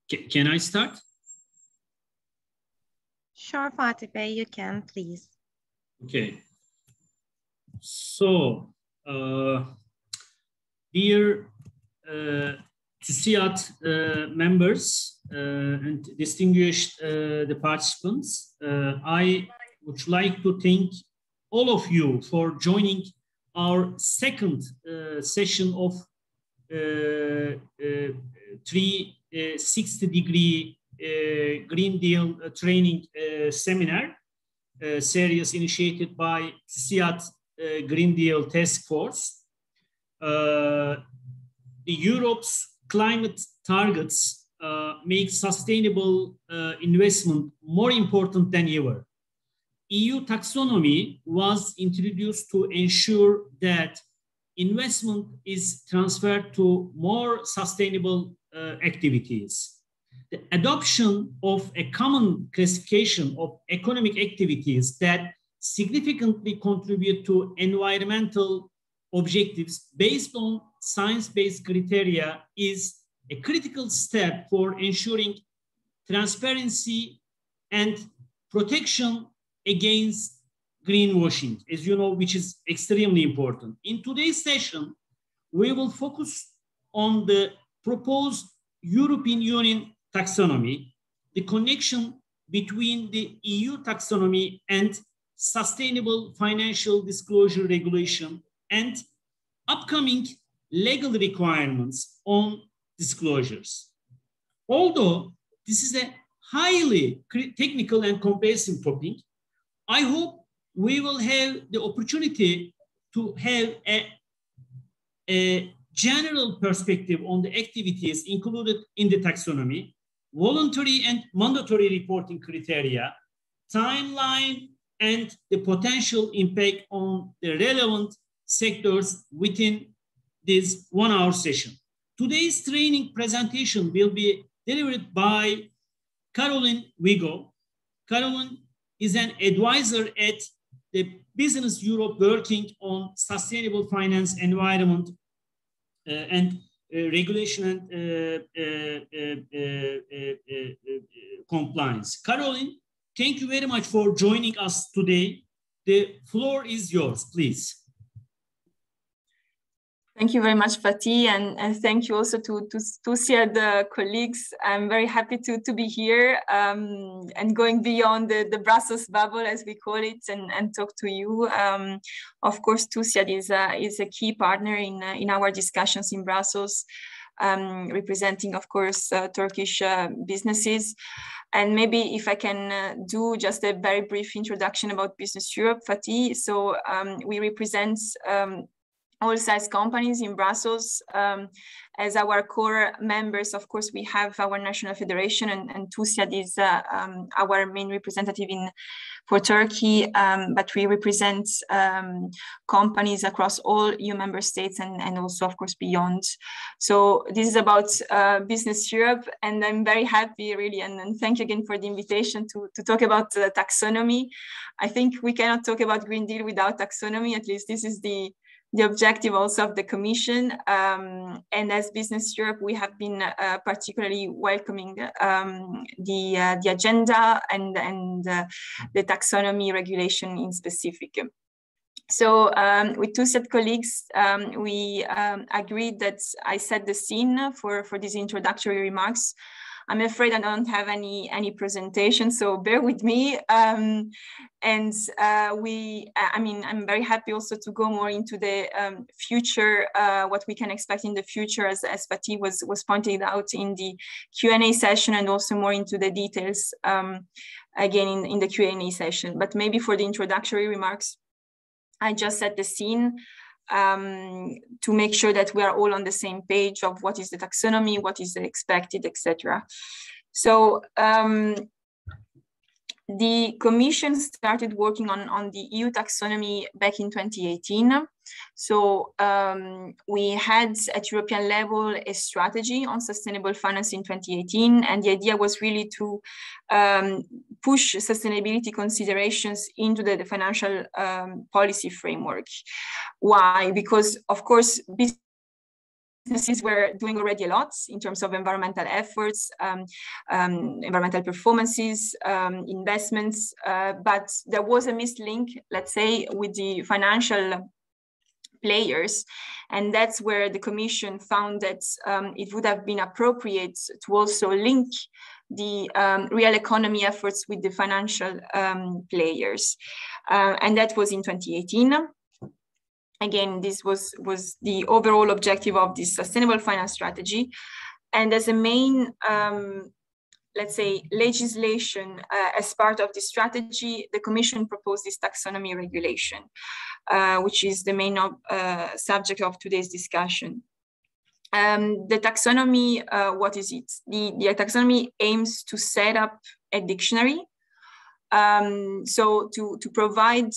Can I start? Sure, Fatih Bey, you can, please. Okay. So, dear TÜSİAD members and distinguished the participants, I would like to thank all of you for joining our second session of 360-degree Green Deal training seminar series initiated by TÜSİAD Green Deal Task Force. Europe's climate targets make sustainable investment more important than ever. EU taxonomy was introduced to ensure that investment is transferred to more sustainable activities. The adoption of a common classification of economic activities that significantly contribute to environmental objectives based on science-based criteria is a critical step for ensuring transparency and protection against greenwashing, as you know, which is extremely important. In today's session, we will focus on the proposed European Union taxonomy, the connection between the EU taxonomy and Sustainable Financial Disclosure Regulation, and upcoming legal requirements on disclosures. Although this is a highly technical and comprehensive topic, I hope we will have the opportunity to have a general perspective on the activities included in the taxonomy, voluntary and mandatory reporting criteria, timeline, and the potential impact on the relevant sectors within this 1-hour session. Today's training presentation will be delivered by Caroline Vigo. Caroline is an advisor at the Business Europe working on sustainable finance, environment, and regulation and compliance. Caroline, thank you very much for joining us today. The floor is yours, please. Thank you very much, Fatih, and thank you also to TÜSİAD colleagues. I'm very happy to be here and going beyond the Brussels bubble, as we call it, and talk to you. Of course, TÜSİAD is a key partner in our discussions in Brussels, representing, of course, Turkish businesses. And maybe if I can do just a very brief introduction about Business Europe, Fatih. So we represent all size companies in Brussels. As our core members, of course, we have our national federation, and TÜSİAD is our main representative for Turkey, but we represent companies across all EU member states and also, of course, beyond. So this is about Business Europe, and I'm very happy, really, and thank you again for the invitation to talk about taxonomy. I think we cannot talk about Green Deal without taxonomy. At least this is the objective also of the Commission. And as Business Europe, we have been particularly welcoming the agenda and the taxonomy regulation in specific. So with TÜSİAD colleagues, we agreed that I set the scene for these introductory remarks. I'm afraid I don't have any presentation, so bear with me. I'm very happy also to go more into the future, what we can expect in the future, as Fatih was pointing out in the Q&A session, and also more into the details again in the Q&A session. But maybe for the introductory remarks, I just set the scene to make sure that we are all on the same page of what is the taxonomy, what is expected, etc. So the Commission started working on the EU taxonomy back in 2018. So we had at European level a strategy on sustainable finance in 2018, and the idea was really to push sustainability considerations into the financial policy framework. Why? Because, of course, businesses were doing already a lot in terms of environmental efforts, environmental performances, investments, but there was a missed link, let's say, with the financial players. And that's where the Commission found that it would have been appropriate to also link the real economy efforts with the financial players. And that was in 2018. Again, this was the overall objective of this sustainable finance strategy. And as a main, let's say, legislation as part of the strategy, the Commission proposed this Taxonomy Regulation, which is the main subject of today's discussion. The taxonomy, what is it? The taxonomy aims to set up a dictionary, so to provide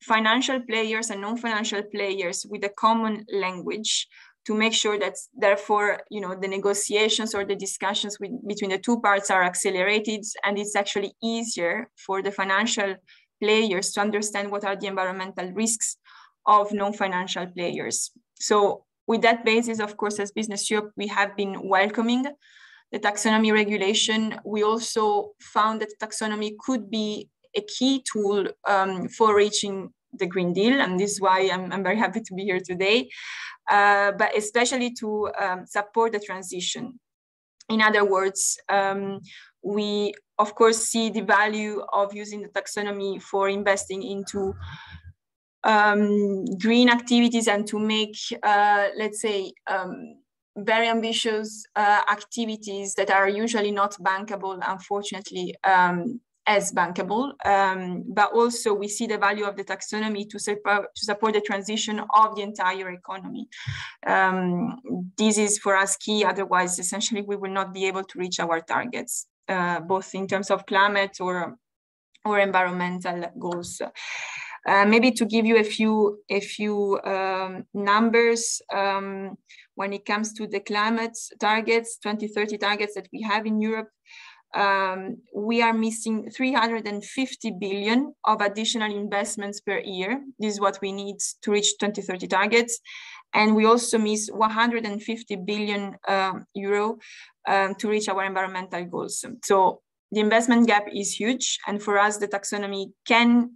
financial players and non-financial players with a common language, to make sure that, therefore, you know, the negotiations or the discussions between the two parts are accelerated, and it's actually easier for the financial players to understand what are the environmental risks of non-financial players. So with that basis, of course, as Business Europe, we have been welcoming the taxonomy regulation. We also found that taxonomy could be a key tool for reaching the Green Deal, and this is why I'm very happy to be here today, but especially to support the transition. In other words, we of course see the value of using the taxonomy for investing into green activities and to make, let's say, very ambitious activities that are usually not bankable, unfortunately, as bankable, but also we see the value of the taxonomy to support the transition of the entire economy. This is for us key, otherwise essentially we will not be able to reach our targets, both in terms of climate or environmental goals. Maybe to give you a few numbers, when it comes to the climate targets, 2030 targets that we have in Europe, we are missing 350 billion of additional investments per year. This is what we need to reach 2030 targets. And we also miss 150 billion euro to reach our environmental goals. So the investment gap is huge. And for us, the taxonomy can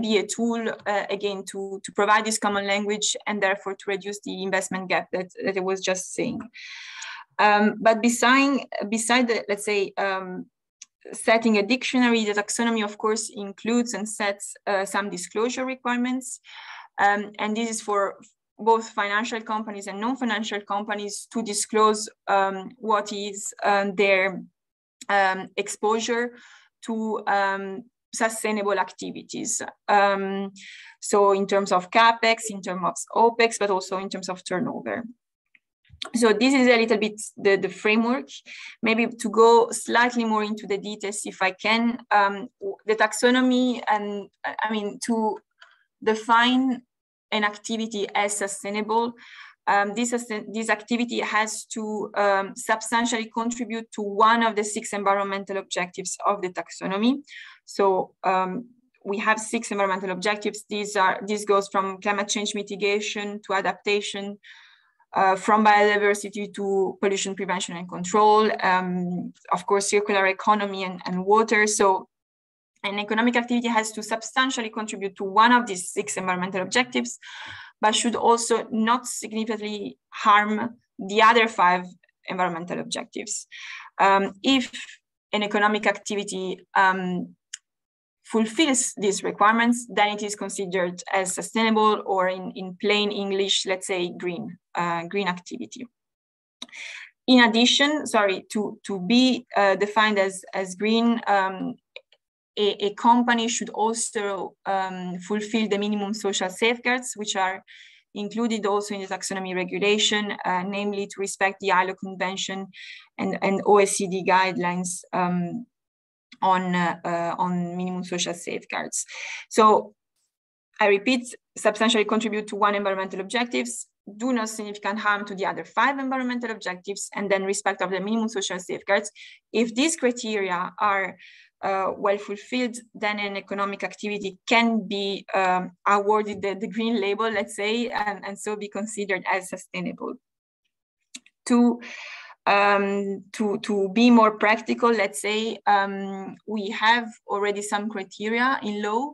be a tool, again, to provide this common language and therefore to reduce the investment gap that I was just saying. But beside the, let's say, setting a dictionary, the taxonomy, of course, includes and sets some disclosure requirements. And this is for both financial companies and non-financial companies to disclose what is their exposure to sustainable activities. So in terms of CapEx, in terms of OpEx, but also in terms of turnover. So this is a little bit the framework. Maybe to go slightly more into the details, if I can, the taxonomy, and I mean, to define an activity as sustainable, this activity has to substantially contribute to one of the 6 environmental objectives of the taxonomy. So we have 6 environmental objectives. This goes from climate change mitigation to adaptation, from biodiversity to pollution prevention and control, of course, circular economy and water. So an economic activity has to substantially contribute to one of these 6 environmental objectives, but should also not significantly harm the other 5 environmental objectives. If an economic activity fulfills these requirements, then it is considered as sustainable, or in plain English, let's say green activity. In addition, to be defined as green, a company should also fulfill the minimum social safeguards, which are included also in the taxonomy regulation, namely to respect the ILO Convention and OECD guidelines on minimum social safeguards. So I repeat, substantially contribute to one environmental objectives, do no significant harm to the other 5 environmental objectives, and then respect of the minimum social safeguards. If these criteria are well fulfilled, then an economic activity can be awarded the green label, let's say, and so be considered as sustainable. To be more practical, let's say, we have already some criteria in law.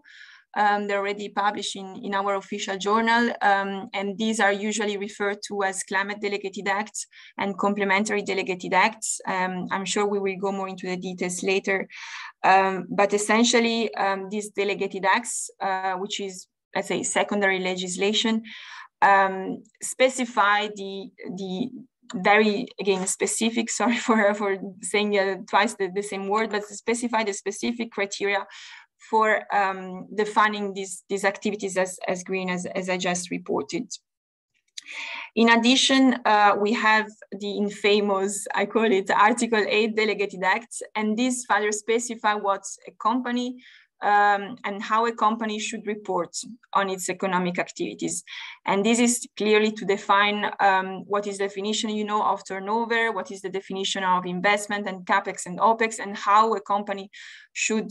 They're already published in our official journal, and these are usually referred to as climate delegated acts and complementary delegated acts. I'm sure we will go more into the details later, but essentially these delegated acts, which is, let's say, secondary legislation, specify the very, again, specific, sorry for saying twice the same word, but specify the specific criteria for defining these activities as green, as I just reported. In addition, we have the infamous, I call it Article 8 Delegated Acts, and these further specify what a company and how a company should report on its economic activities. And this is clearly to define what is the definition, you know, of turnover, what is the definition of investment and CapEx and OpEx, and how a company should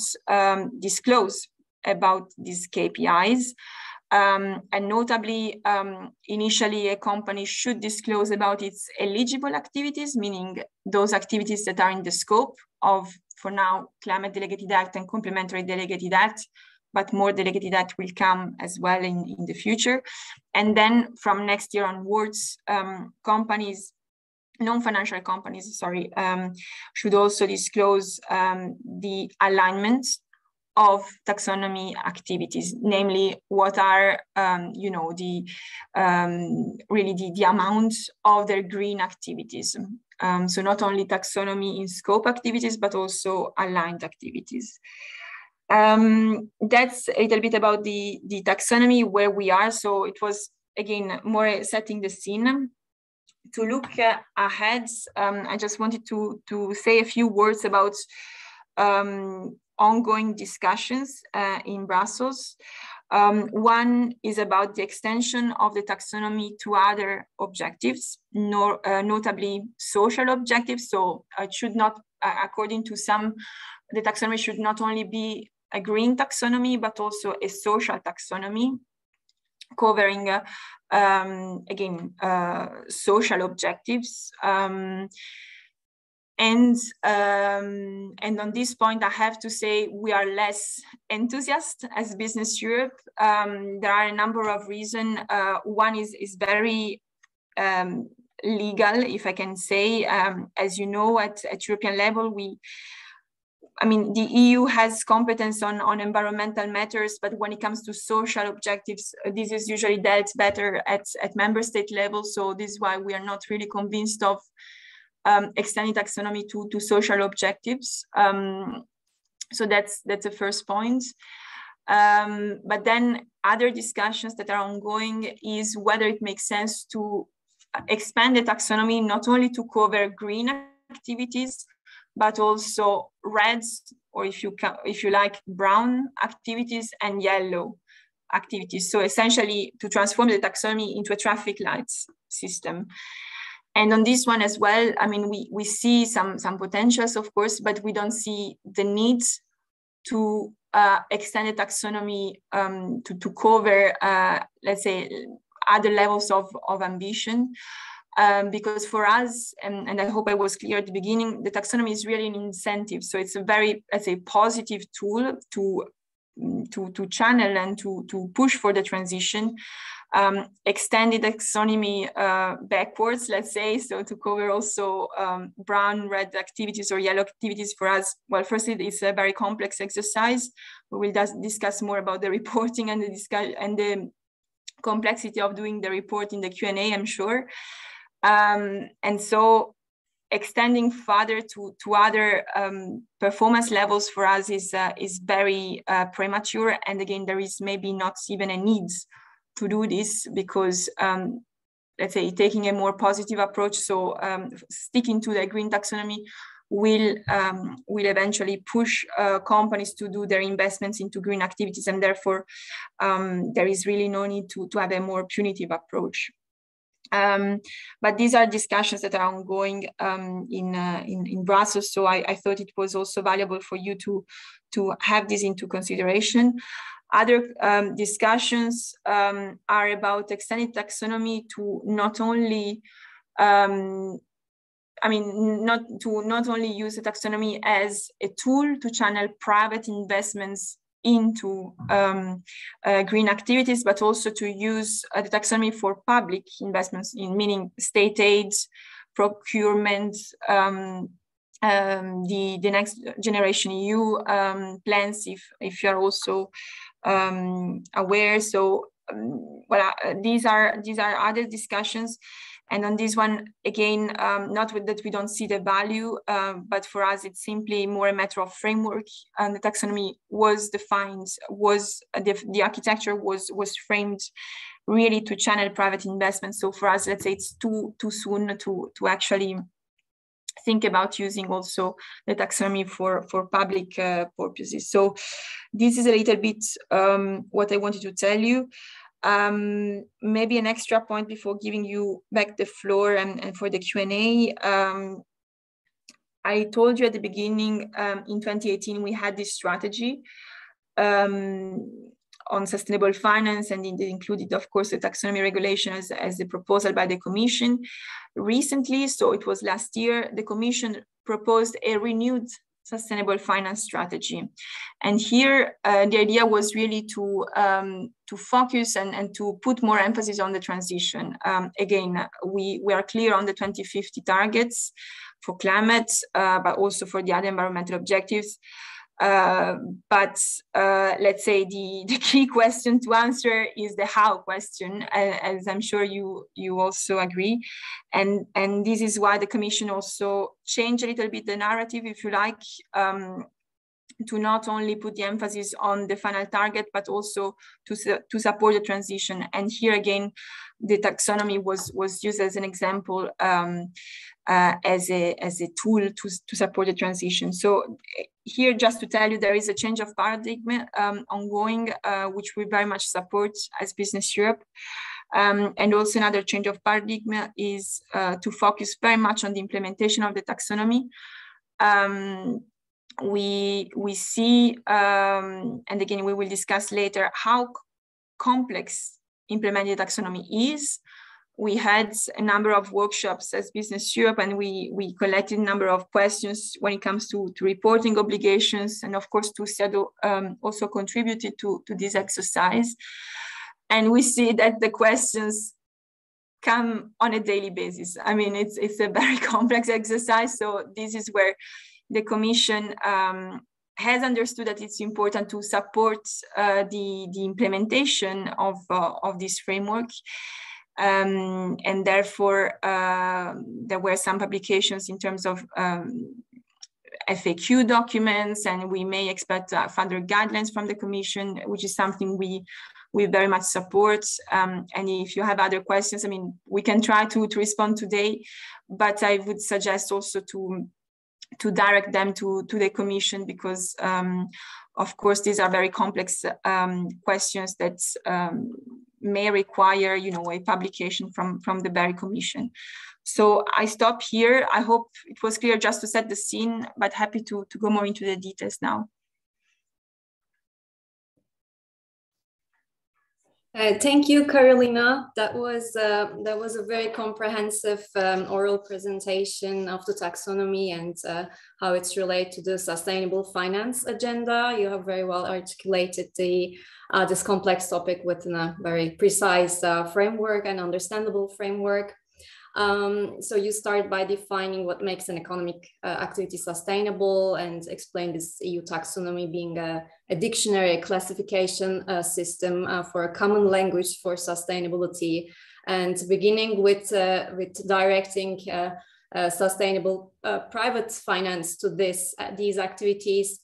disclose about these KPIs. And notably, initially, a company should disclose about its eligible activities, meaning those activities that are in the scope of, for now, Climate Delegated Act and Complementary Delegated Act, but more Delegated Act will come as well in the future. And then from next year onwards, companies, non-financial companies, sorry, should also disclose the alignment of taxonomy activities, namely what are, you know, really the amount of their green activities. So not only taxonomy in scope activities, but also aligned activities. That's a little bit about the taxonomy, where we are. So it was, again, more setting the scene. To look ahead, I just wanted to say a few words about ongoing discussions in Brussels. One is about the extension of the taxonomy to other objectives, notably social objectives. So it should not, according to some, the taxonomy should not only be a green taxonomy, but also a social taxonomy, covering, again, social objectives. And on this point, I have to say we are less enthusiastic as Business Europe. There are a number of reasons. One is very legal, if I can say. As you know, at European level, the EU has competence on environmental matters, but when it comes to social objectives, this is usually dealt better at member state level. So this is why we are not really convinced of extending taxonomy to social objectives. So that's the first point. But then other discussions that are ongoing is whether it makes sense to expand the taxonomy not only to cover green activities, but also reds, or if you like, brown activities and yellow activities. So essentially to transform the taxonomy into a traffic lights system. And on this one as well, we see some potentials, of course, but we don't see the need to extend the taxonomy to cover, let's say, other levels of ambition. Because for us, and I hope I was clear at the beginning, the taxonomy is really an incentive. So it's a very, let's say, positive tool to channel and to push for the transition. Extended taxonomy backwards, let's say, so to cover also brown, red activities or yellow activities for us. Well, firstly, it's a very complex exercise. We will discuss more about the reporting and the complexity of doing the report in the Q&A, I'm sure. And so extending further to other performance levels for us is very premature. And again, there is maybe not even a need to do this because, let's say, taking a more positive approach, so sticking to the green taxonomy will eventually push companies to do their investments into green activities, and therefore there is really no need to have a more punitive approach. But these are discussions that are ongoing in Brussels. So I thought it was also valuable for you to have this into consideration. Other discussions are about extended taxonomy to not only, not only use the taxonomy as a tool to channel private investments into green activities, but also to use the taxonomy for public investments, meaning state aid, procurement, the next generation EU plans, if you're also aware. So these are other discussions. And on this one, again, not that we don't see the value, but for us, it's simply more a matter of framework. And the taxonomy was defined, the architecture was framed really to channel private investment. So for us, let's say it's too soon to actually think about using also the taxonomy for public purposes. So this is a little bit what I wanted to tell you. Maybe an extra point before giving you back the floor and for the Q&A. I told you at the beginning, in 2018, we had this strategy on sustainable finance, and it included, of course, the taxonomy regulation as a proposal by the Commission. Recently, so it was last year, the Commission proposed a renewed sustainable finance strategy. And here, the idea was really to focus and to put more emphasis on the transition. Again, we are clear on the 2050 targets for climate, but also for the other environmental objectives. But let's say the key question to answer is the how question, as I'm sure you also agree. And this is why the Commission also changed a little bit the narrative, if you like, to not only put the emphasis on the final target, but also to support the transition. And here again, the taxonomy was used as an example, as a tool to support the transition. So here, just to tell you, there is a change of paradigm ongoing, which we very much support as Business Europe. And also another change of paradigm is to focus very much on the implementation of the taxonomy. We see, and again, we will discuss later, how complex implementing the taxonomy is. We had a number of workshops as Business Europe, and we collected a number of questions when it comes to reporting obligations. And of course, TÜSİAD also contributed to this exercise. And we see that the questions come on a daily basis. I mean, it's a very complex exercise. So this is where the Commission has understood that it's important to support the implementation of this framework. And therefore, there were some publications in terms of FAQ documents, and we may expect further guidelines from the Commission, which is something we very much support. And if you have other questions, I mean, we can try to respond today, but I would suggest also to direct them to the Commission, because of course, these are very complex questions that may require, a publication from the very Commission. So I stop here. I hope it was clear just to set the scene, but happy to go more into the details now. Thank you, Carolina. That was a very comprehensive oral presentation of the taxonomy and how it's related to the sustainable finance agenda. You have very well articulated this complex topic within a very precise framework and understandable framework. So you start by defining what makes an economic activity sustainable and explain this EU taxonomy being a dictionary, a classification system for a common language for sustainability, and beginning with directing sustainable private finance to these activities.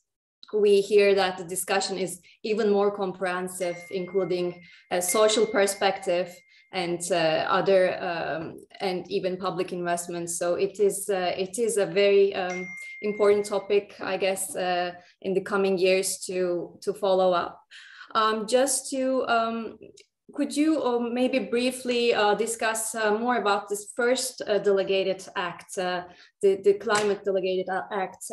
We hear that the discussion is even more comprehensive, including a social perspective and other and even public investments. So it is a very important topic, I guess, in the coming years to follow up. Just to could you maybe briefly discuss more about this first delegated act, the Climate Delegated Act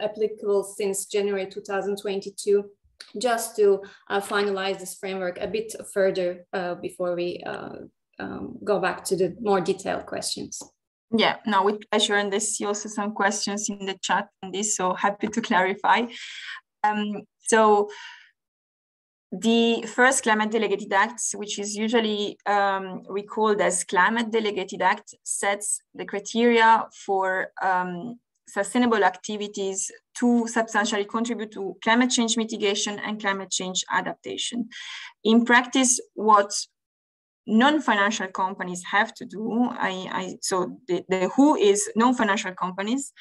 applicable since January 2022, just to finalize this framework a bit further before we go back to the more detailed questions? Yeah, no, with pleasure. And I see also some questions in the chat on this, so happy to clarify. So the first Climate Delegated Act, which is usually recalled as Climate Delegated Act, sets the criteria for sustainable activities to substantially contribute to climate change mitigation and climate change adaptation. In practice, what non-financial companies have to do, so the who is non-financial companies,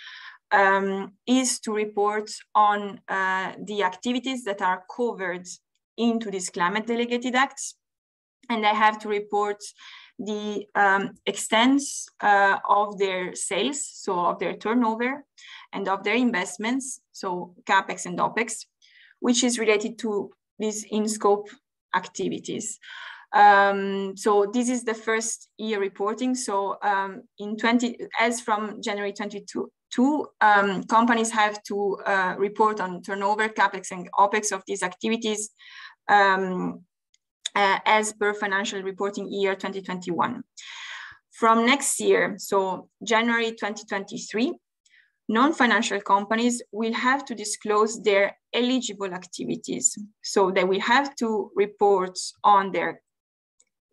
is to report on the activities that are covered into this Climate Delegated Acts, and they have to report the extent of their sales, so of their turnover, and of their investments, so CAPEX and OPEX, which is related to these in-scope activities. So this is the first year reporting. So as from January 2022, companies have to report on turnover, CAPEX and OPEX of these activities as per financial reporting year 2021. From next year, so January 2023, non-financial companies will have to disclose their eligible activities. So they will have to report on their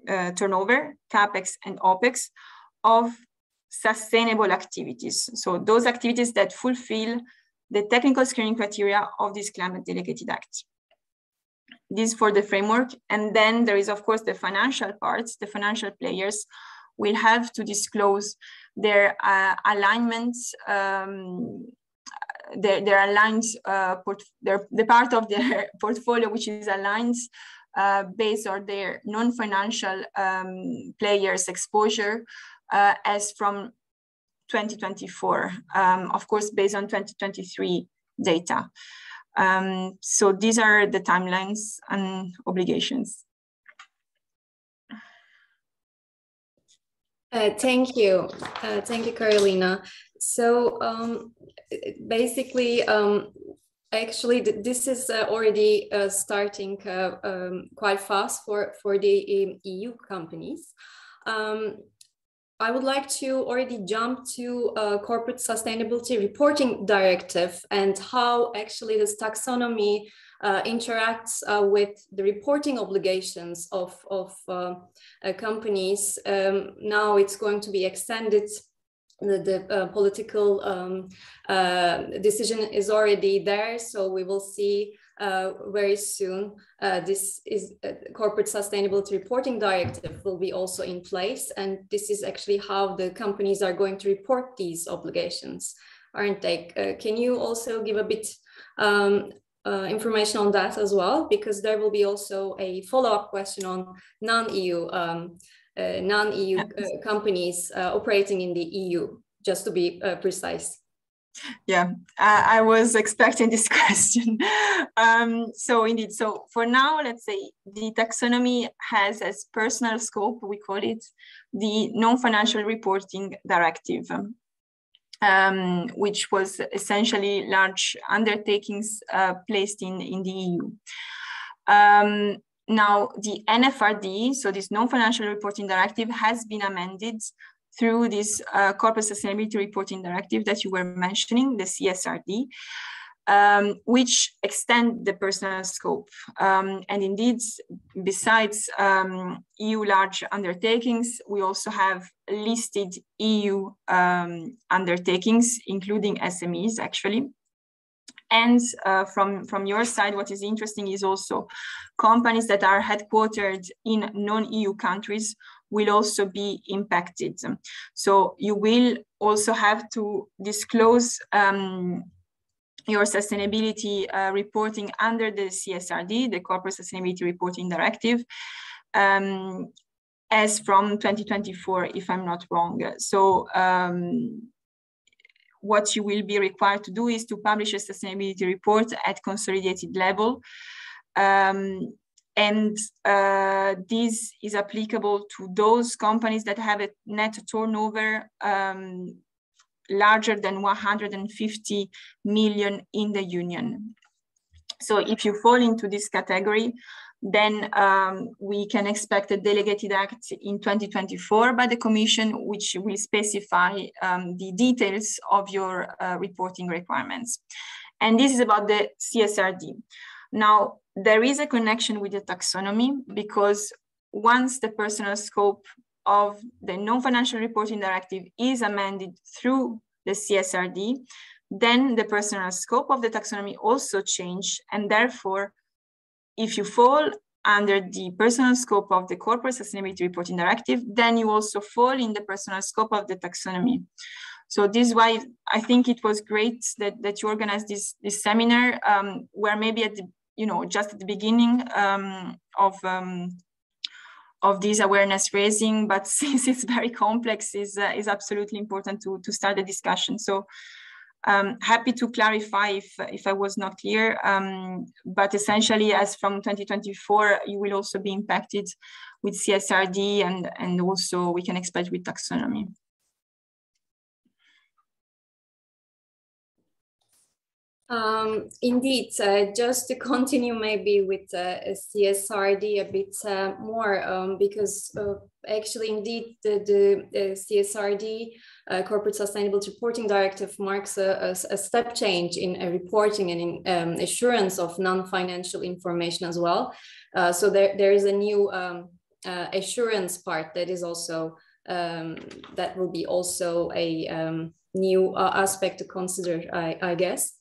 turnover, CAPEX and OPEX of sustainable activities. So those activities that fulfill the technical screening criteria of this Climate Delegated Act. This for the framework. And then there is, of course, the financial parts. The financial players will have to disclose their alignments, their aligned, the part of their portfolio which is aligned based on their non-financial players' exposure as from 2024, of course, based on 2023 data. So these are the timelines and obligations. Thank you. Thank you, Carolina. So basically, actually, this is already starting quite fast for the EU companies. I would like to already jump to Corporate Sustainability Reporting Directive and how actually this taxonomy interacts with the reporting obligations of companies. Now it's going to be extended. The political decision is already there, so we will see very soon. This is Corporate Sustainability Reporting Directive will be also in place, and this is actually how the companies are going to report these obligations, aren't they? Can you also give a bit information on that as well, because there will be also a follow-up question on non-EU companies operating in the EU, just to be precise. Yeah, I was expecting this question. So indeed, so for now, let's say the taxonomy has as personal scope, we call it the non-financial reporting directive, which was essentially large undertakings placed in the EU. Now, the NFRD, so this non-financial reporting directive, has been amended through this Corporate Sustainability Reporting Directive that you were mentioning, the CSRD, which extend the personal scope. And indeed, besides EU large undertakings, we also have listed EU undertakings, including SMEs, actually. And from your side, what is interesting is also companies that are headquartered in non-EU countries will also be impacted. So you will also have to disclose your sustainability reporting under the CSRD, the Corporate Sustainability Reporting Directive, as from 2024, if I'm not wrong. So what you will be required to do is to publish a sustainability report at consolidated level And this is applicable to those companies that have a net turnover larger than 150 million in the Union. So if you fall into this category, then we can expect a delegated act in 2024 by the Commission, which will specify the details of your reporting requirements. And this is about the CSRD. Now, there is a connection with the taxonomy, because once the personal scope of the non-financial reporting directive is amended through the CSRD, then the personal scope of the taxonomy also change, and therefore, if you fall under the personal scope of the corporate sustainability reporting directive, then you also fall in the personal scope of the taxonomy. So this is why I think it was great that you organized this seminar, where maybe at the, just at the beginning of this awareness raising, but since it's very complex, is absolutely important to start the discussion. So happy to clarify if I was not clear, but essentially, as from 2024, you will also be impacted with CSRD, and also we can expect with taxonomy. Indeed, just to continue maybe with CSRD a bit more, because actually indeed the CSRD, Corporate Sustainability Reporting Directive, marks a step change in reporting and in assurance of non-financial information as well. So there is a new assurance part that is also, that will be also a new aspect to consider, I guess.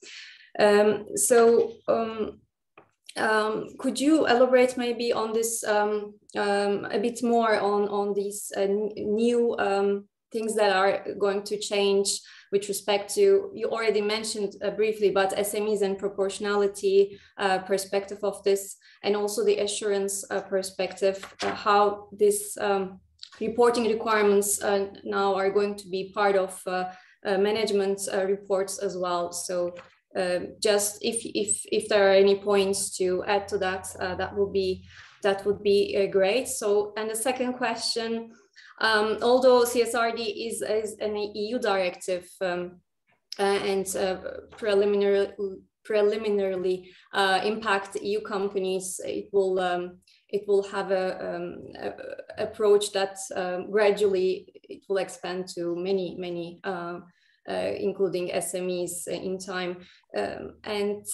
Could you elaborate maybe on this a bit more on these new things that are going to change with respect to, you already mentioned briefly, but SMEs and proportionality perspective of this, and also the assurance perspective, how this reporting requirements now are going to be part of management reports as well. So just if there are any points to add to that, that would be great. So, and the second question, although CSRD is an EU directive and preliminarily impact EU companies, it will have a approach that gradually it will expand to many including SMEs in time, and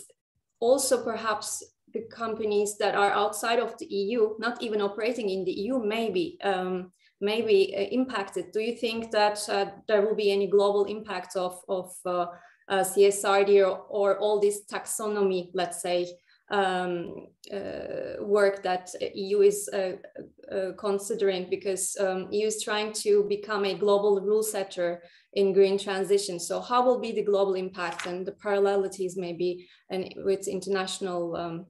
also perhaps the companies that are outside of the EU, not even operating in the EU, maybe impacted. Do you think that there will be any global impact of CSRD or all this taxonomy, let's say, work that EU is considering, because EU is trying to become a global rule setter in green transition. So how will be the global impact and the parallelities maybe and with international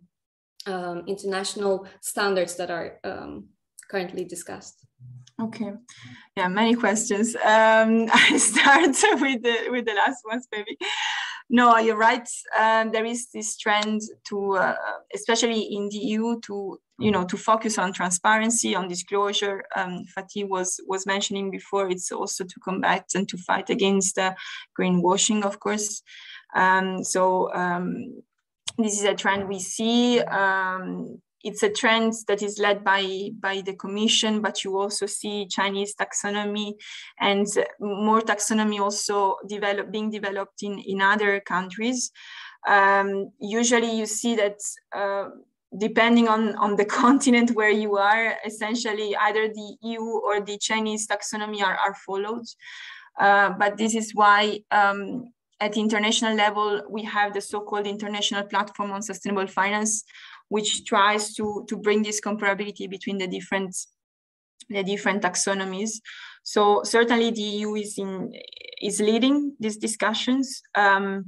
standards that are currently discussed? Okay, yeah, many questions. I start with the last ones, maybe. No, you're right. There is this trend to, especially in the EU, to focus on transparency, on disclosure. Fatih was mentioning before. It's also to combat and to fight against greenwashing, of course. This is a trend we see. It's a trend that is led by the Commission, but you also see Chinese taxonomy and more taxonomy also being developed in other countries. Usually you see that depending on the continent where you are, essentially either the EU or the Chinese taxonomy are followed. But this is why at the international level, we have the so-called International Platform on Sustainable Finance, which tries to bring this comparability between the different taxonomies. So certainly the EU is leading these discussions, and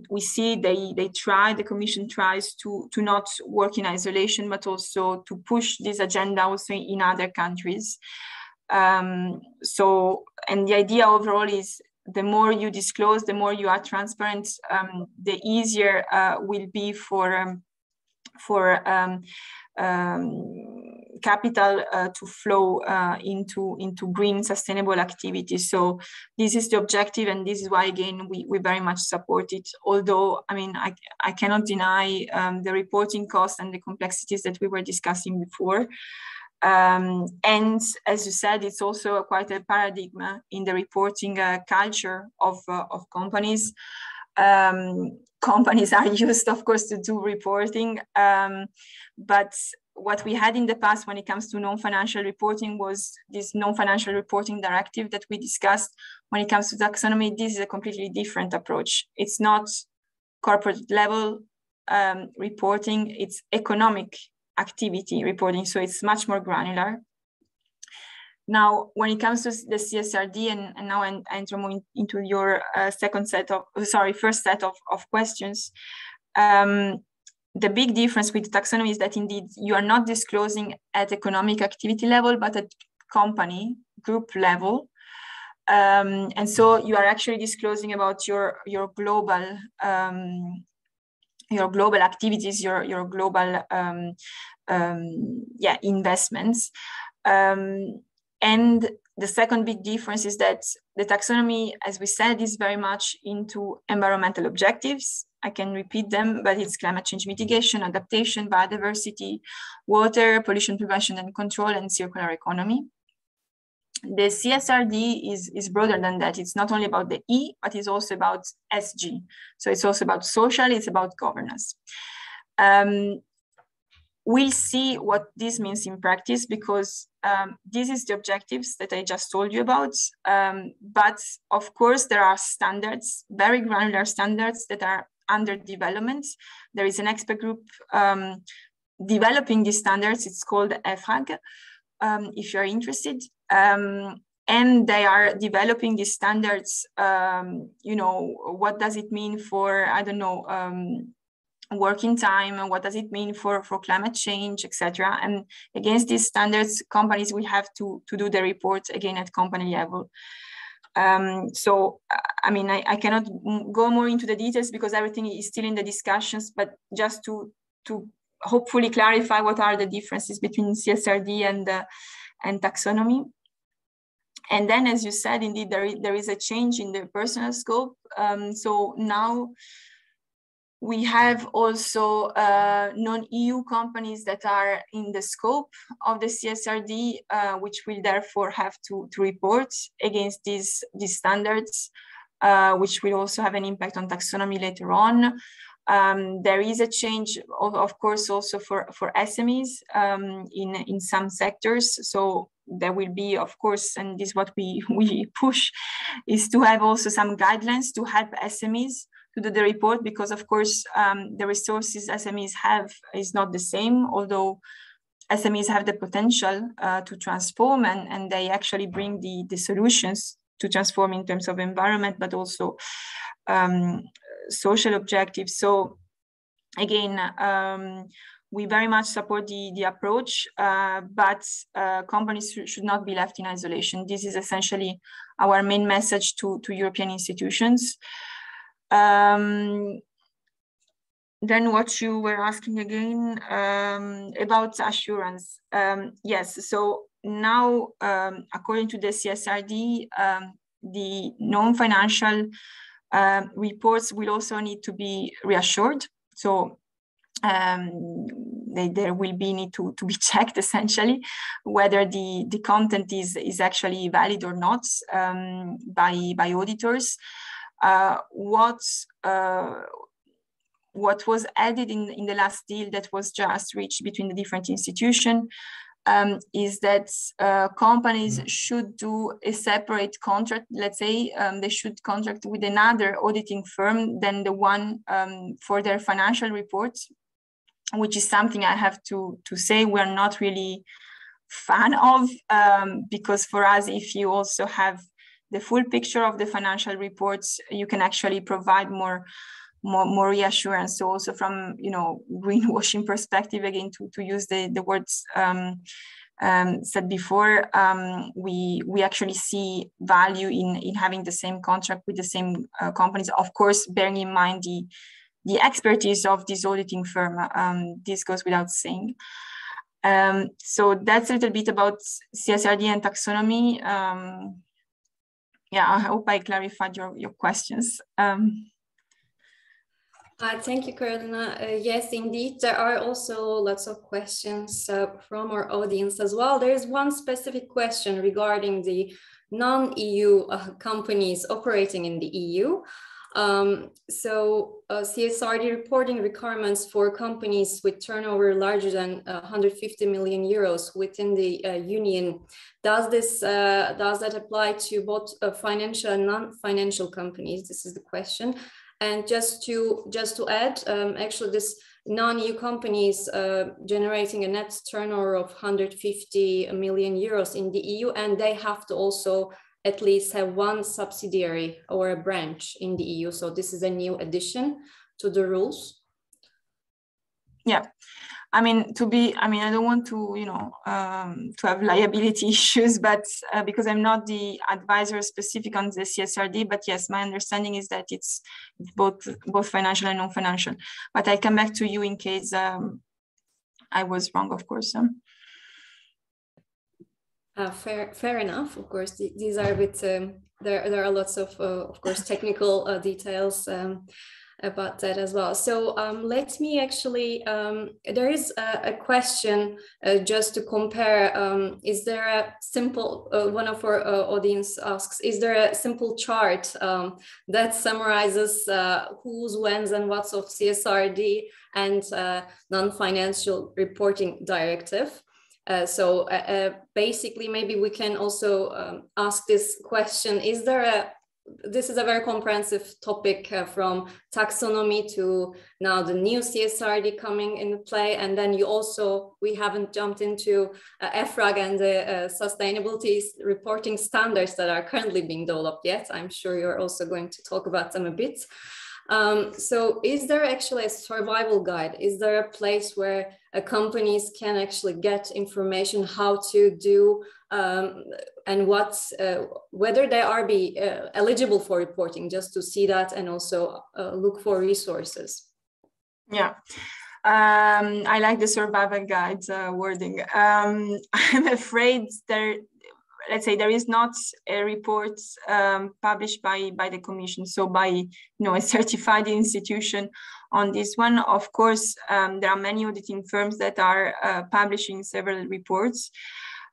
we see the Commission tries to not work in isolation, but also to push this agenda also in other countries. And the idea overall is, the more you disclose, the more you are transparent, the easier will be for capital to flow into green sustainable activities. So this is the objective, and this is why, again, we very much support it. Although, I mean, I cannot deny the reporting costs and the complexities that we were discussing before. And as you said, it's also quite a paradigm in the reporting culture of companies. Companies are used, of course, to do reporting, but what we had in the past when it comes to non-financial reporting was this non-financial reporting directive that we discussed. When it comes to taxonomy, this is a completely different approach. It's not corporate level reporting, it's economic activity reporting, so it's much more granular. Now, when it comes to the CSRD, and now I enter more into your first set of questions, the big difference with taxonomy is that indeed you are not disclosing at economic activity level, but at company group level. And so you are actually disclosing about your global activities, your global investments. And the second big difference is that the taxonomy, as we said, is very much into environmental objectives. I can repeat them, but it's climate change mitigation, adaptation, biodiversity, water, pollution prevention and control, and circular economy. The CSRD is broader than that. It's not only about the E, but it's also about SG. So it's also about social, it's about governance. We'll see what this means in practice, because this is the objectives that I just told you about. But of course, there are standards, very granular standards that are under development. There is an expert group developing these standards. It's called EFRAG, if you're interested. And they are developing these standards, what does it mean for, I don't know, working time, and what does it mean for climate change, etc. And against these standards, companies will have to do the report again at company level. So, I mean, I cannot go more into the details because everything is still in the discussions, but just to hopefully clarify what are the differences between CSRD and taxonomy. And then, as you said, indeed, there is a change in the personal scope. So now we have also non-EU companies that are in the scope of the CSRD, which will therefore have to report against these standards, which will also have an impact on taxonomy later on. There is a change, of course, also for SMEs in some sectors. So there will be, of course, and this is what we push, is to have also some guidelines to help SMEs to do the report, because of course the resources SMEs have is not the same, although SMEs have the potential to transform, and they actually bring the solutions to transform in terms of environment, but also social objectives. So again, we very much support the approach, but companies should not be left in isolation. This is essentially our main message to European institutions. Then what you were asking again about assurance. Yes, so now according to the CSRD, the non-financial reports will also need to be reassured. So there will be need to be checked essentially whether the content is actually valid or not by auditors. What was added in the last deal that was just reached between the different institutions is that companies should do a separate contract. Let's say they should contract with another auditing firm than the one for their financial reports, which is something I have to say we're not really fan of, because for us, if you also have the full picture of the financial reports, you can actually provide more reassurance. So also from greenwashing perspective, again to use the words said before, we actually see value in having the same contract with the same companies. Of course, bearing in mind the expertise of this auditing firm. This goes without saying. So that's a little bit about CSRD and taxonomy. Yeah, I hope I clarified your questions. Thank you, Carolina. Yes, indeed, there are also lots of questions from our audience as well. There is one specific question regarding the non-EU companies operating in the EU. CSRD reporting requirements for companies with turnover larger than 150 million euros within the Union. Does that apply to both financial and non-financial companies? This is the question. And just to add, actually this non-EU companies generating a net turnover of 150 million euros in the EU, and they have to also at least have one subsidiary or a branch in the EU. So this is a new addition to the rules. Yeah, I mean, I don't want to, to have liability issues, but because I'm not the advisor specific on the CSRD, but yes, my understanding is that it's both financial and non-financial. But I'll come back to you in case I was wrong, of course. Fair enough. Of course, these are a bit. There are lots of course, technical details about that as well. So let me actually. There is a question just to compare. Is there a simple? One of our audience asks: is there a simple chart that summarizes who's, when's, and what's of CSRD and non-financial reporting directive? Basically, maybe we can also ask this question: is there this is a very comprehensive topic from taxonomy to now the new CSRD coming into play, and then we haven't jumped into EFRAG and the sustainability reporting standards that are currently being developed yet. I'm sure you're also going to talk about them a bit. So is there actually a survival guide? Is there a place where companies can actually get information how to do and whether they are eligible for reporting, just to see that and also look for resources? Yeah. I like the survival guide wording. I'm afraid let's say there is not a report published by the Commission, so by a certified institution on this one. Of course, there are many auditing firms that are publishing several reports.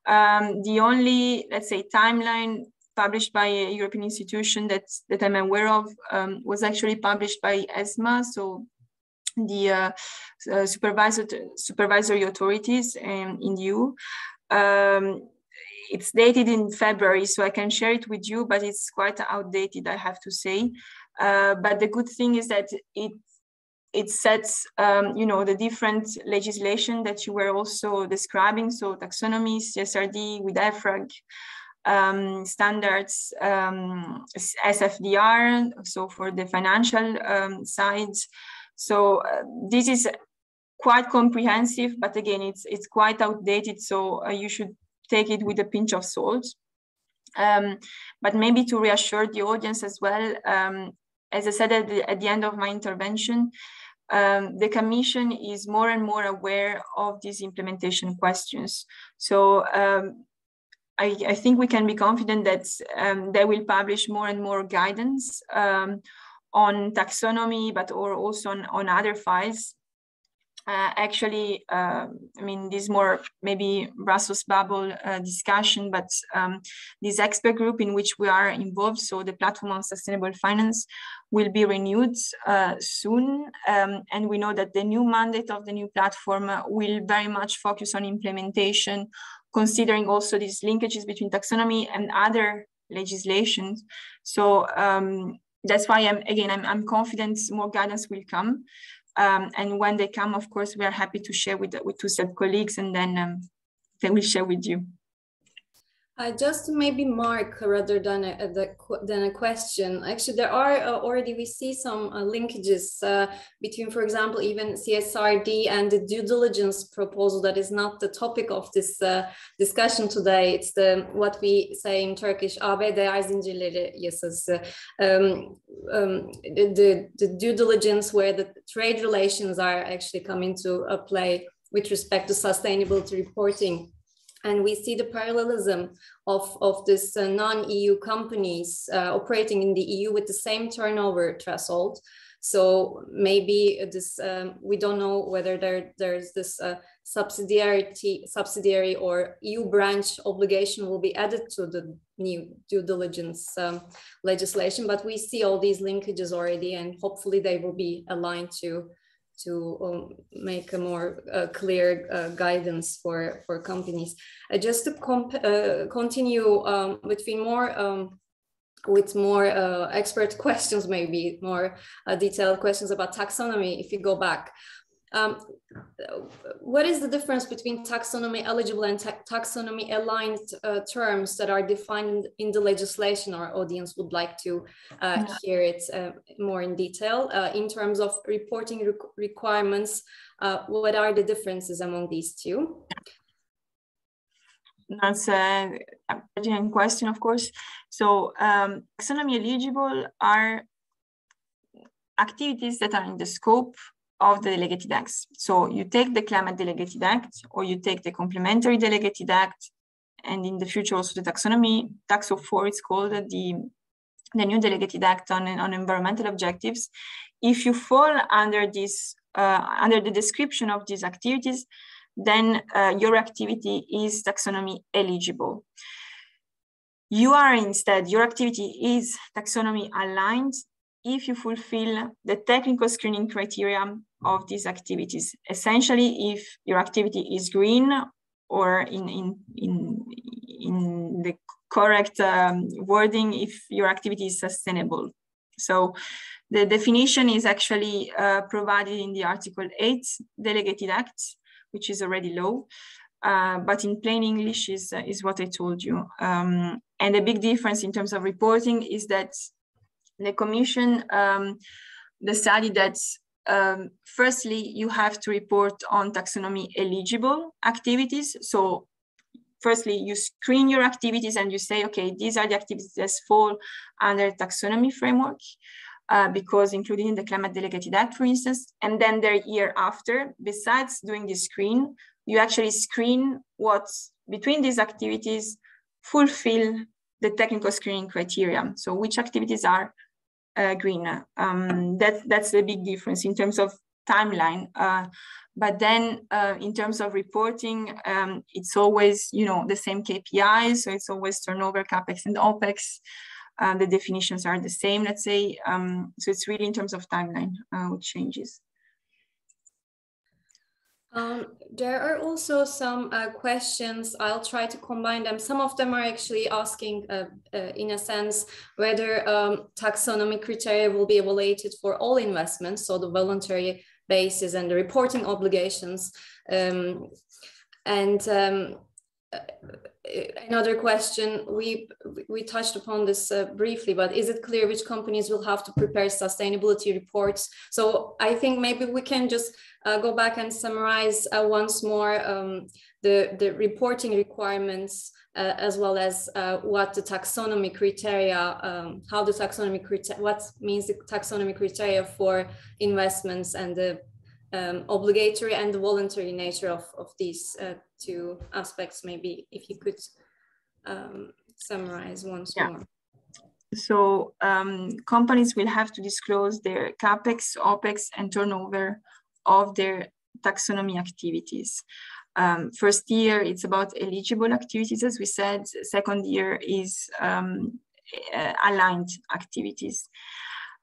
The only, let's say, timeline published by a European institution that I'm aware of was actually published by ESMA, so the supervisory authorities in the EU. It's dated in February, so I can share it with you, but it's quite outdated, I have to say. But the good thing is that it sets, the different legislation that you were also describing. So taxonomy, CSRD with EFRAG, standards, SFDR, so for the financial sides. So this is quite comprehensive, but again, it's quite outdated. So you should take it with a pinch of salt. But maybe to reassure the audience as well, as I said at the end of my intervention, the Commission is more and more aware of these implementation questions. So I think we can be confident that they will publish more and more guidance on taxonomy, but also on other files. Actually, I mean, this more maybe Brussels bubble discussion, but this expert group in which we are involved, so the Platform on Sustainable Finance, will be renewed soon. And we know that the new mandate of the new platform will very much focus on implementation, considering also these linkages between taxonomy and other legislations. So that's why I'm confident more guidance will come. And when they come, of course, we are happy to share with TÜSİAD colleagues, and then they will share with you. Just to maybe mark rather than a question. Actually, there are already, we see some linkages between, for example, even CSRD and the due diligence proposal that is not the topic of this discussion today. It's what we say in Turkish, AB değer zincirleri yasası. The due diligence where the trade relations are actually coming to play with respect to sustainability reporting. And we see the parallelism of this non-EU companies operating in the EU with the same turnover threshold. So maybe this, we don't know whether there's this subsidiary or EU branch obligation will be added to the new due diligence legislation, but we see all these linkages already, and hopefully they will be aligned to make a more clear guidance for companies. Just to continue with more expert questions, maybe more detailed questions about taxonomy, if you go back. What is the difference between taxonomy eligible and taxonomy aligned terms that are defined in the legislation? Our audience would like to hear it more in detail. In terms of reporting requirements, what are the differences among these two? That's a pertinent question, of course. So taxonomy eligible are activities that are in the scope of the Delegated Acts. So you take the Climate Delegated Act, or you take the Complementary Delegated Act, and in the future also the Taxonomy, Taxo 4 it's called, the new Delegated Act on environmental objectives. If you fall under this, under the description of these activities, then your activity is taxonomy eligible. You are instead, your activity is taxonomy aligned if you fulfill the technical screening criteria of these activities. Essentially, if your activity is green, or in the correct wording, if your activity is sustainable. So the definition is actually provided in the Article 8 Delegated Act, which is already law, but in plain English is what I told you. And the big difference in terms of reporting is that the Commission decided that firstly, you have to report on taxonomy eligible activities. So firstly, you screen your activities and you say, okay, these are the activities that fall under taxonomy framework, because included in the Climate Delegated Act, for instance, and then the year after, besides doing this screen, you actually screen what between these activities fulfill the technical screening criteria. So which activities are green. That's the big difference in terms of timeline. But then in terms of reporting, it's always, the same KPIs. So it's always turnover, CapEx and OpEx. The definitions are the same, let's say. So it's really in terms of timeline which changes. There are also some questions. I'll try to combine them. Some of them are actually asking, in a sense, whether taxonomy criteria will be evaluated for all investments, so the voluntary basis and the reporting obligations. Another question, we touched upon this briefly, but is it clear which companies will have to prepare sustainability reports? So I think maybe we can just go back and summarize once more the reporting requirements, as well as what the taxonomy criteria, how the taxonomy criteria, what means the taxonomy criteria for investments, and the obligatory and the voluntary nature of these two aspects. Maybe if you could summarize once more. So companies will have to disclose their CapEx, OpEx, and turnover of their taxonomy activities. First year, it's about eligible activities, as we said. Second year is aligned activities.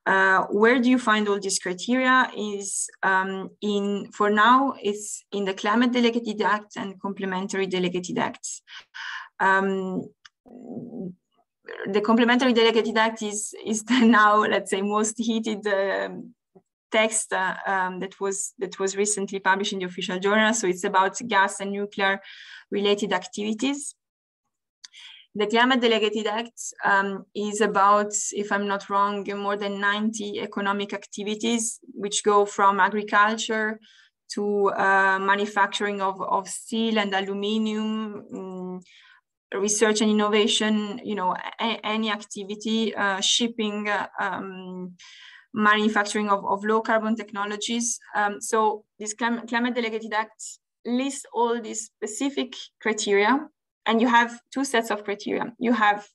Where do you find all these criteria? Is for now, it's in the Climate Delegated Act and Complementary Delegated Acts. The Complementary Delegated Act is the now, let's say, most heated text that was recently published in the official journal. So it's about gas and nuclear related activities. The Climate Delegated Act is about, if I'm not wrong, more than 90 economic activities, which go from agriculture to manufacturing of steel and aluminium, research and innovation, you know, any activity, shipping, manufacturing of low carbon technologies. So this Climate Delegated Act lists all these specific criteria, and you have two sets of criteria. You have,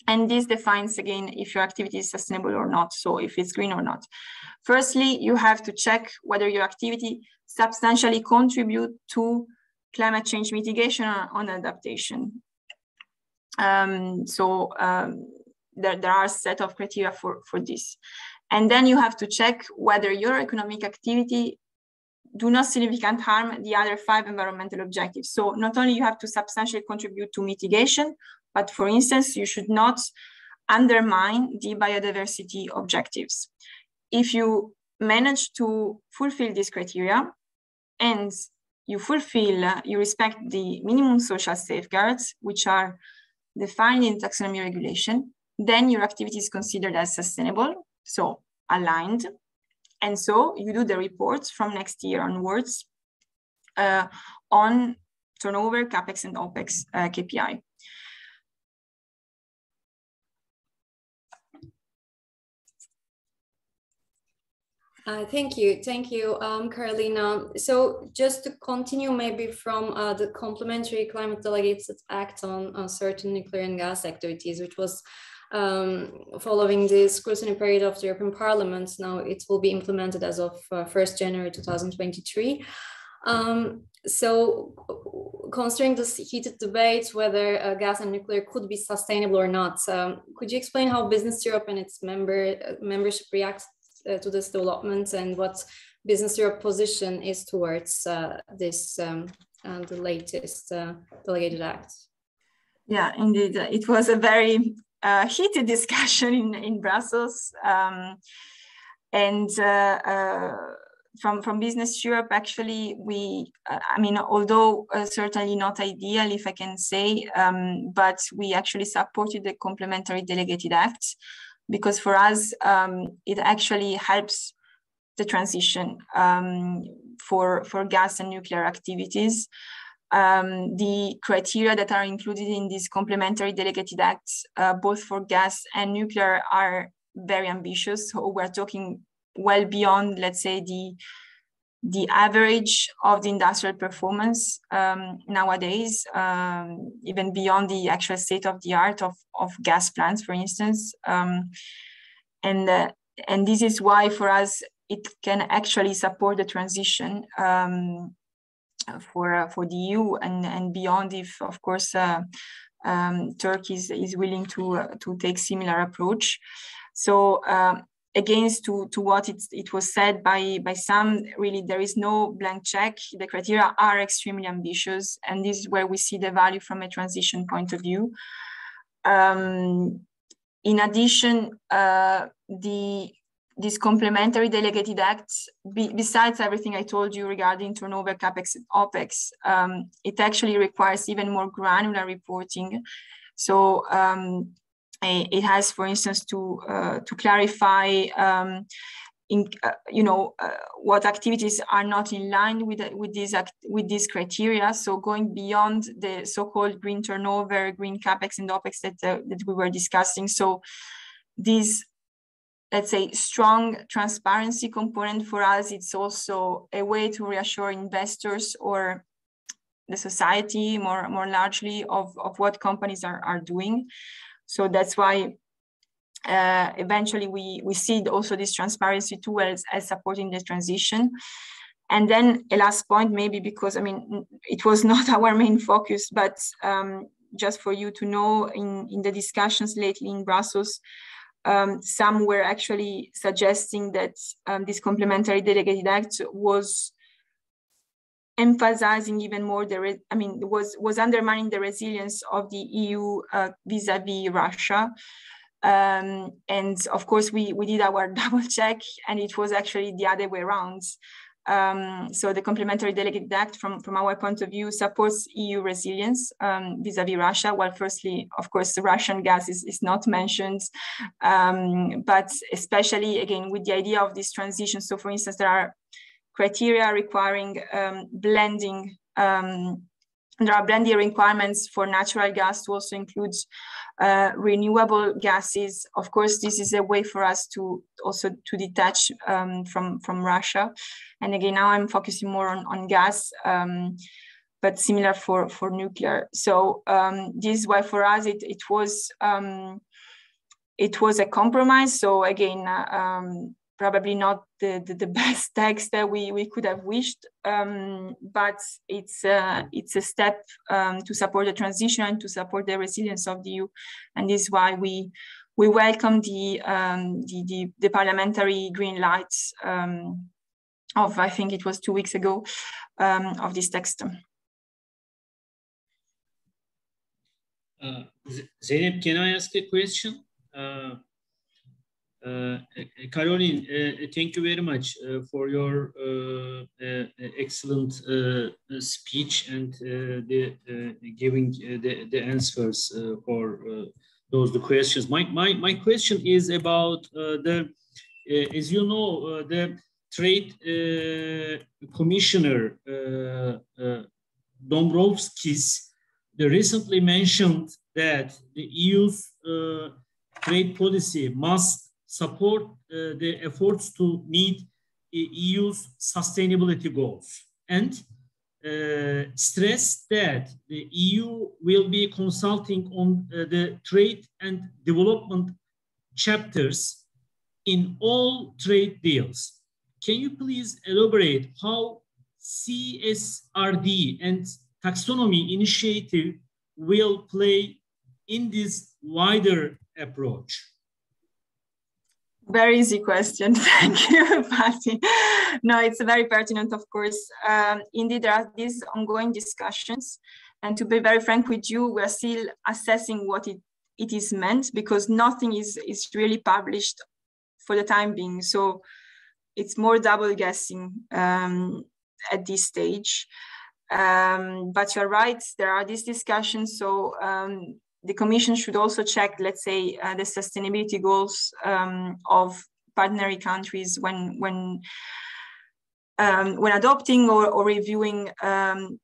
and this defines again if your activity is sustainable or not, so if it's green or not. Firstly, you have to check whether your activity substantially contribute to climate change mitigation or adaptation. There are a set of criteria for this. And then you have to check whether your economic activity do not significantly harm the other 5 environmental objectives. So not only you have to substantially contribute to mitigation, but for instance, you should not undermine the biodiversity objectives. If you manage to fulfill these criteria and you respect the minimum social safeguards, which are defined in Taxonomy Regulation, then your activity is considered as sustainable, so aligned. And so you do the reports from next year onwards on turnover, CapEx, and OpEx KPI. Thank you, Carolina. So just to continue maybe from the complementary Climate Delegated Act on certain nuclear and gas activities, which was following the scrutiny period of the European Parliament. Now it will be implemented as of 1st January 2023. So considering this heated debate whether gas and nuclear could be sustainable or not, could you explain how Business Europe and its membership reacts to this development, and what Business Europe position is towards this the latest delegated act? Yeah, indeed, it was a very heated discussion in Brussels, from Business Europe, actually, we, I mean, although certainly not ideal, if I can say, but we actually supported the complementary delegated act, because for us, it actually helps the transition for gas and nuclear activities. The criteria that are included in this complementary delegated acts, both for gas and nuclear, are very ambitious. So we're talking well beyond, let's say, the average of the industrial performance nowadays, even beyond the actual state of the art of gas plants, for instance. And this is why for us, it can actually support the transition for the EU and beyond, if of course Turkey is willing to take similar approach. So against to what it was said by some, really there is no blank check. The criteria are extremely ambitious, and this is where we see the value from a transition point of view. In addition, this complementary delegated acts, besides everything I told you regarding turnover, CapEx, and OpEx, it actually requires even more granular reporting. So it has, for instance, to clarify, what activities are not in line with these criteria. So going beyond the so-called green turnover, green CapEx, and OpEx that we were discussing. So these, let's say, strong transparency component for us, it's also a way to reassure investors or the society more largely of what companies are doing. So that's why eventually we see also this transparency too as supporting the transition. And then a last point, maybe, because I mean, it was not our main focus, but just for you to know, in the discussions lately in Brussels, some were actually suggesting that this complementary delegated act was emphasizing even more was undermining the resilience of the EU vis-a-vis Russia. And of course, we did our double check, and it was actually the other way around. So the complementary delegated act from our point of view supports EU resilience vis-a-vis Russia. Well, firstly, of course, the Russian gas is not mentioned, but especially again with the idea of this transition. So for instance, there are criteria requiring blending. There are blending requirements for natural gas to also include renewable gases. Of course, this is a way for us to also to detach from Russia. And again, now I'm focusing more on gas, but similar for nuclear. So this is why for us it was a compromise. So again, probably not the best text that we could have wished, but it's a step to support the transition and to support the resilience of the EU, and this is why we welcome the parliamentary green lights of, I think it was 2 weeks ago, of this text. Zeynep, can I ask a question? Caroline, thank you very much for your excellent speech and giving the answers for the questions. My question is about as you know, the Trade Commissioner Dombrovskis recently mentioned that the EU's trade policy must support the efforts to meet EU's sustainability goals and stress that the EU will be consulting on the trade and development chapters in all trade deals. Can you please elaborate how CSRD and Taxonomy initiative will play in this wider approach? Very easy question. Thank you, Patty. No, it's very pertinent, of course. Indeed, there are these ongoing discussions. And to be very frank with you, we're still assessing what it is meant, because nothing is really published for the time being. So it's more double guessing at this stage. But you're right, there are these discussions. So the Commission should also check, let's say, the sustainability goals of partner countries when adopting or reviewing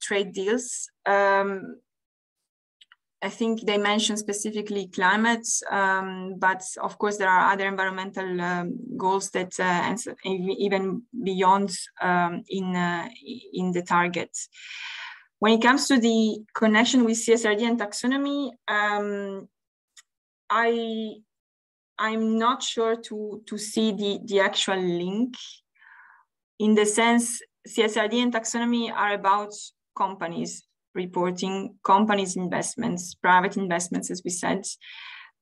trade deals. I think they mentioned specifically climate, but of course there are other environmental goals that even beyond in the target. When it comes to the connection with CSRD and taxonomy, I'm not sure to see the actual link, in the sense CSRD and taxonomy are about companies reporting, companies' investments, private investments, as we said.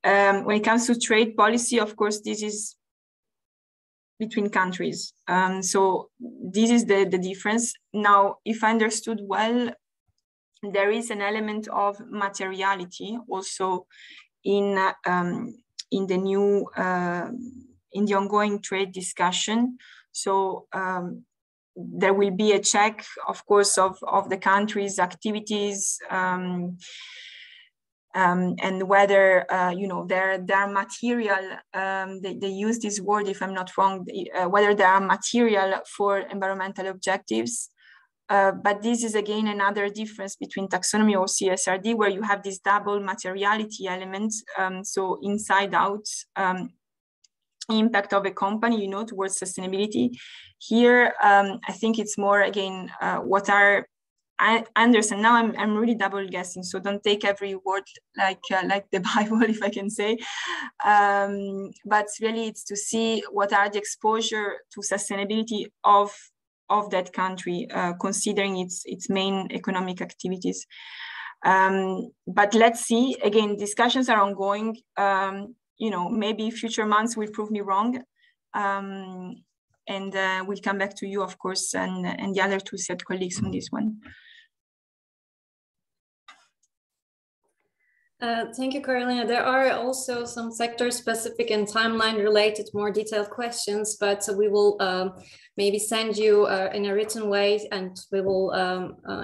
When it comes to trade policy, of course, this is between countries. So this is the difference. Now, if I understood well, there is an element of materiality also in the new in the ongoing trade discussion. So there will be a check, of course, of the country's activities and whether you know their material. They use this word, if I'm not wrong, whether they are material for environmental objectives. But this is again another difference between taxonomy or CSRD, where you have this double materiality element. So inside out impact of a company, you know, towards sustainability. Here, I think it's more again what are I understand. Now I'm really double guessing, so don't take every word like the Bible, if I can say. But really, it's to see what are the exposure to sustainability of that country, considering its main economic activities. But let's see. Again, discussions are ongoing. You know, maybe future months will prove me wrong. And we'll come back to you, of course, and the other TÜSİAD colleagues on this one. Thank you, Carolina. There are also some sector-specific and timeline-related, more detailed questions, but we will maybe send you in a written way, and we will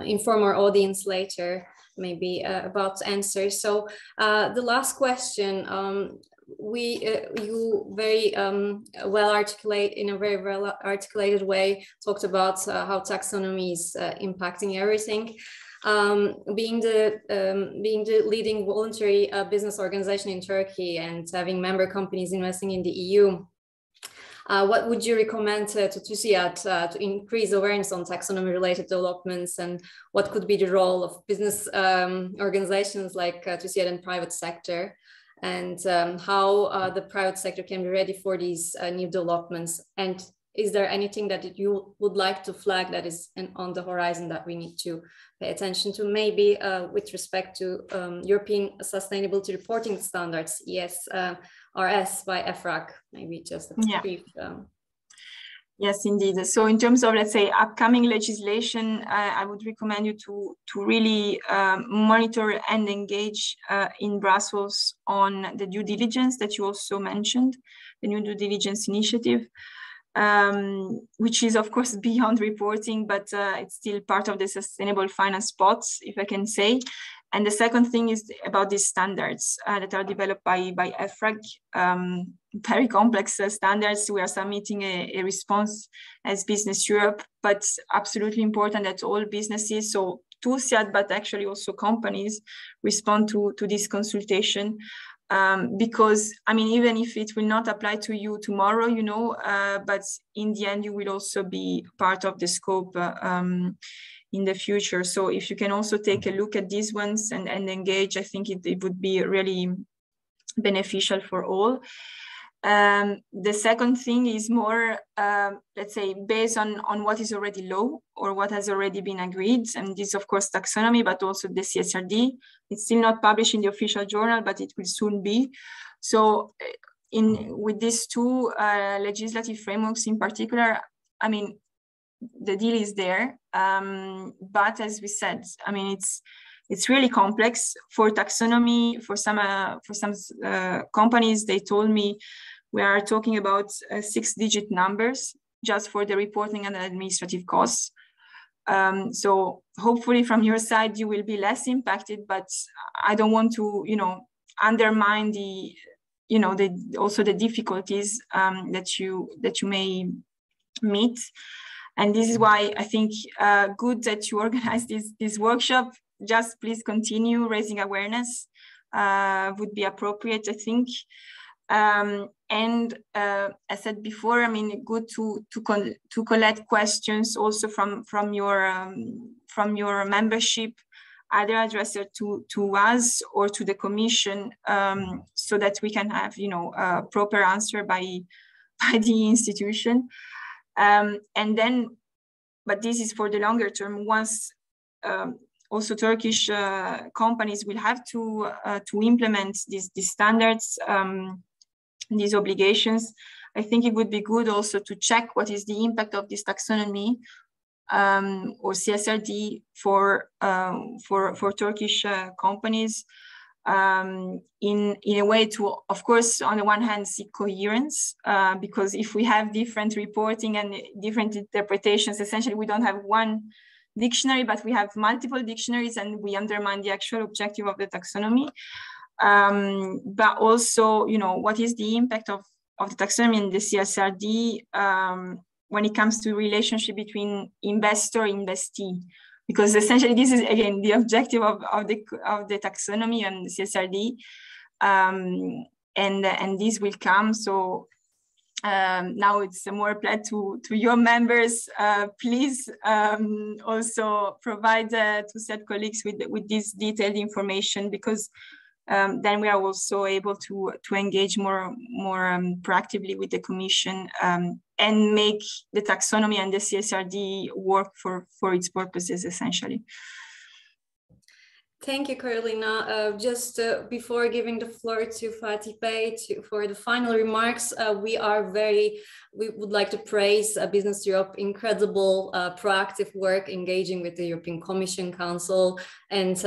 inform our audience later, maybe about answers. So the last question, you very well articulate, in a very well articulated way, talked about how taxonomy is impacting everything. Being the leading voluntary business organization in Turkey and having member companies investing in the EU, what would you recommend to TÜSİAD to increase awareness on taxonomy-related developments, and what could be the role of business organizations like TÜSİAD and private sector, and how the private sector can be ready for these new developments? And is there anything that you would like to flag that is on the horizon that we need to pay attention to, maybe with respect to European Sustainability Reporting Standards, ESRS by EFRAG, maybe just a brief... Yes, indeed. So in terms of, let's say, upcoming legislation, I would recommend you to really monitor and engage in Brussels on the due diligence that you also mentioned, the new due diligence initiative. Which is of course beyond reporting, but it's still part of the sustainable finance pots, if I can say. And the second thing is about these standards that are developed by EFRAG, very complex standards. We are submitting a response as Business Europe, but absolutely important that all businesses, so TÜSİAD, but actually also companies, respond to this consultation. Because I mean, even if it will not apply to you tomorrow, you know, but in the end you will also be part of the scope in the future. So if you can also take a look at these ones and engage, I think it would be really beneficial for all. The second thing is more, let's say, based on what is already law or what has already been agreed. And this, of course, taxonomy, but also the CSRD. It's still not published in the official journal, but it will soon be. So with these two legislative frameworks in particular, I mean, the deal is there. But as we said, I mean, it's really complex for taxonomy. For some companies, they told me, we are talking about 6-digit numbers just for the reporting and administrative costs. So hopefully from your side, you will be less impacted, but I don't want to, you know, undermine the, you know, also the difficulties that you may meet. And this is why I think good that you organize this workshop. Just please continue raising awareness would be appropriate, I think. And as said before, I mean, good to collect questions also from your membership, either addressed to us or to the Commission, so that we can have, you know, a proper answer by the institution. And then, but this is for the longer term. Once also Turkish companies will have to implement these standards. These obligations, I think it would be good also to check what is the impact of this taxonomy or CSRD for Turkish companies in a way to, of course, on the one hand, seek coherence, because if we have different reporting and different interpretations, essentially we don't have one dictionary, but we have multiple dictionaries, and we undermine the actual objective of the taxonomy. But also, you know, what is the impact of the taxonomy and the CSRD when it comes to relationship between investor and investee? Because essentially this is, again, the objective of the taxonomy and the CSRD, and this will come. So now it's more applied to your members. Please also provide TÜSİAD colleagues with this detailed information, because then we are also able to engage more proactively with the Commission and make the taxonomy and the CSRD work for its purposes, essentially. Thank you, Carolina. Just before giving the floor to Fatih Bey for the final remarks, we would like to praise Business Europe incredible proactive work engaging with the European Commission Council and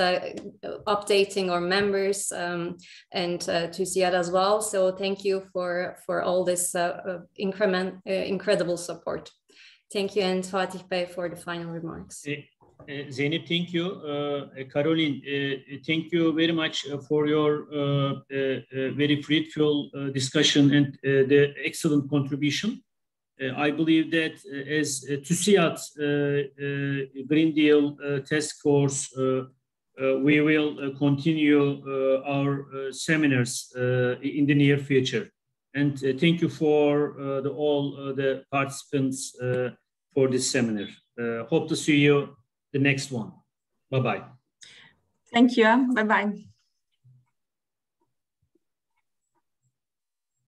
updating our members and TÜSİAD as well. So thank you for all this incredible support. Thank you, and Fatih Bey for the final remarks. Zeynep, thank you. Caroline, thank you very much for your very fruitful discussion and the excellent contribution. I believe that as TÜSİAD Green Deal Task Force, we will continue our seminars in the near future. And thank you for all the participants for this seminar. Hope to see you the next one. Bye-bye. Thank you. Bye-bye.